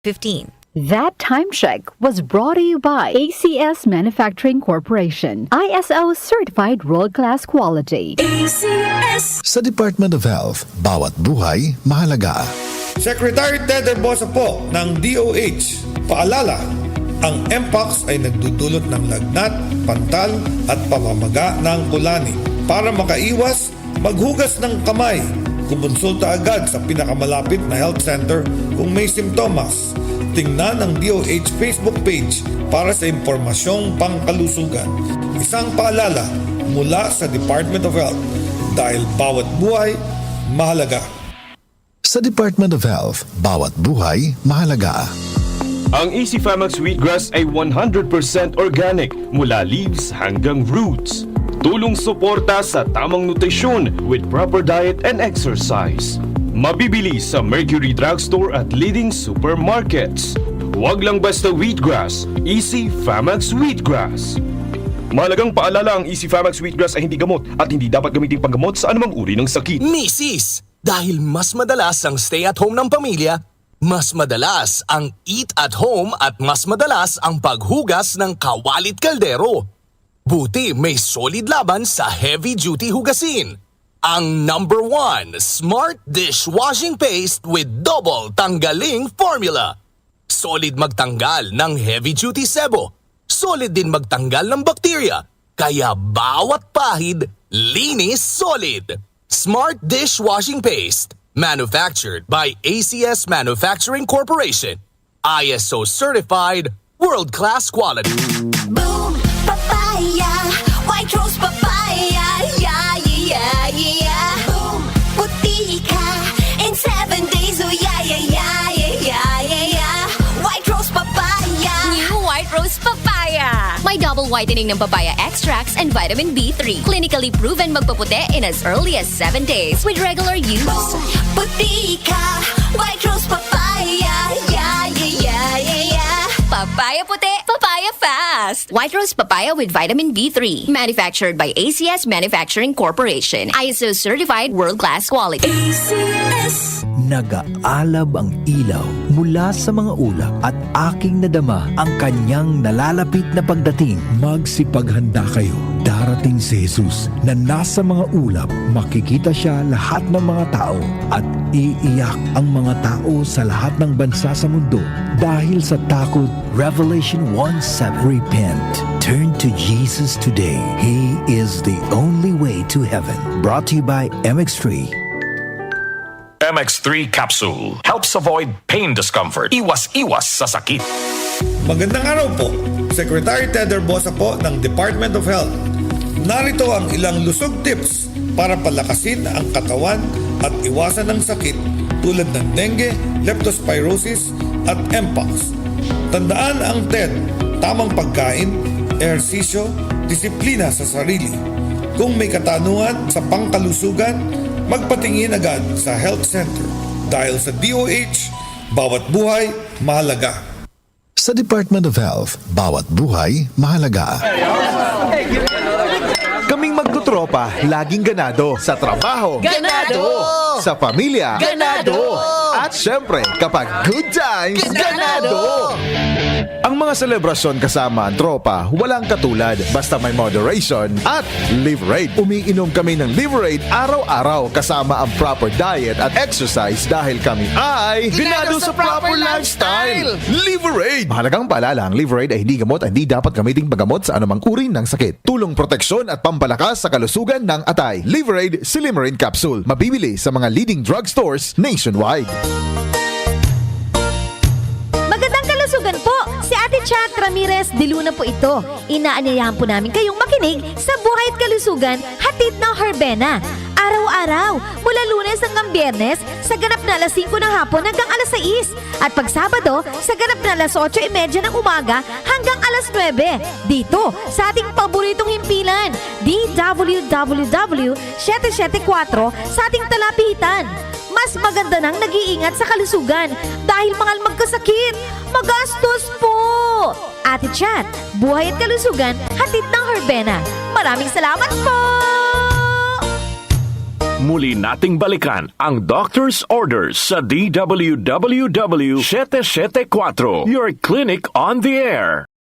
15. That time check was brought to you by ACS Manufacturing Corporation, ISO certified world-class quality. ACS. Sa Department of Health, bawat buhay mahalaga. Secretary Ted Herbosa po ng DOH, paalala, ang Mpox ay nagdudulot ng lagnat, pantal at pamamaga ng kulani. Para makaiwas, maghugas ng kamay. Kumonsulta agad sa pinakamalapit na health center kung may simptomas. Tingnan ang DOH Facebook page para sa impormasyong pangkalusugan. Isang paalala mula sa Department of Health dahil bawat buhay mahalaga. Sa Department of Health, bawat buhay mahalaga. Ang Easy Famax Wheatgrass ay 100% organic mula leaves hanggang roots. Tulong suporta sa tamang nutrisyon with proper diet and exercise. Mabibili sa Mercury Drugstore at leading supermarkets. Huwag lang basta wheatgrass, Easy Famax Wheatgrass. Mahalagang paalala, ang Easy Famax Wheatgrass ay hindi gamot at hindi dapat gamitin panggamot sa anumang uri ng sakit. Misis, dahil mas madalas ang stay at home ng pamilya, mas madalas ang eat at home at mas madalas ang paghugas ng kawalit kaldero. Buti may solid laban sa heavy-duty hugasin. Ang number 1 Smart Dishwashing Paste with double tanggaling formula. Solid magtanggal ng heavy-duty sebo. Solid din magtanggal ng bakterya. Kaya bawat pahid, linis solid. Smart Dishwashing Paste. Manufactured by ACS Manufacturing Corporation. ISO certified, world-class quality. Boom, papaya, white rose papaya, yeah, yeah, yeah. Boom, puti ka in 7 days, oh yeah, yeah, yeah, yeah, yeah, yeah. White rose papaya. New White Rose Papaya. May double whitening ng papaya extracts and vitamin B3. Clinically proven magpaputi in as early as 7 days with regular use. Boom, puti ka, white rose papaya, yeah, yeah, yeah, yeah, yeah. Papaya puti, papaya fast. White Rose Papaya with vitamin B3. Manufactured by ACS Manufacturing Corporation. ISO certified world-class quality. ACS. Nag-aalab ang ilaw mula sa mga ulap at aking nadama ang kanyang nalalapit na pagdating. Magsipaghanda kayo. Darating si Jesus na nasa mga ulap. Makikita siya lahat ng mga tao at iiyak ang mga tao sa lahat ng bansa sa mundo dahil sa takot. Revelation 1:7. Repent. Turn to Jesus today. He is the only way to heaven. Brought to you by MX3. MX3 Capsule helps avoid pain discomfort. Iwas-iwas sa sakit. Magandang araw po, Secretary Ted Herbosa po ng Department of Health. Narito ang ilang lusog tips para palakasin ang katawan at iwasan ng sakit tulad ng dengue, leptospirosis at Mpox. Tandaan ang TED, tamang pagkain, ehersisyo, disiplina sa sarili. Kung may katanungan sa pangkalusugan, magpatingin agad sa health center dahil sa DOH, bawat buhay mahalaga. Sa Department of Health, bawat buhay mahalaga. Kaming magtutropa, laging ganado. Sa trabaho, Ganado! Sa pamilya, Ganado! At syempre, kapag good times, ganado! Ang mga selebrasyon kasama ang tropa, walang katulad. Basta may moderation at Liverade. Umiinom kami ng Liverade araw-araw kasama ang proper diet at exercise dahil kami ay ganado sa proper lifestyle. Liverade! Mahalagang paalala, ang Liverade ay hindi gamot at hindi dapat gamiting paggamot sa anumang uri ng sakit. Tulong proteksyon at pampalakas sa kalusugan ng atay. Liverade Silimarin Capsule. Mabibili sa mga leading drugstores nationwide. Magandang kalusugan po! Si Ate Chat Ramirez de Luna po ito. Inaanyayahan po namin kayong makinig sa Buhay at Kalusugan, hatid ng Herbena. Araw-araw, mula Lunes hanggang Biyernes, sa ganap na alas 5 ng hapon hanggang alas 6. At pag Sabado, sa ganap na alas 8:30 ng umaga hanggang alas 9. Dito, sa ating paboritong himpilan, DWWW 774 sa ating talapitan. Mas maganda nang nag-iingat sa kalusugan dahil mahal magkasakit. Magastos po! Ate Chat, Buhay at Kalusugan, hatid ng Herbena. Maraming salamat po! Muli nating balikan ang Doctor's Orders sa DWWW 774, your clinic on the air.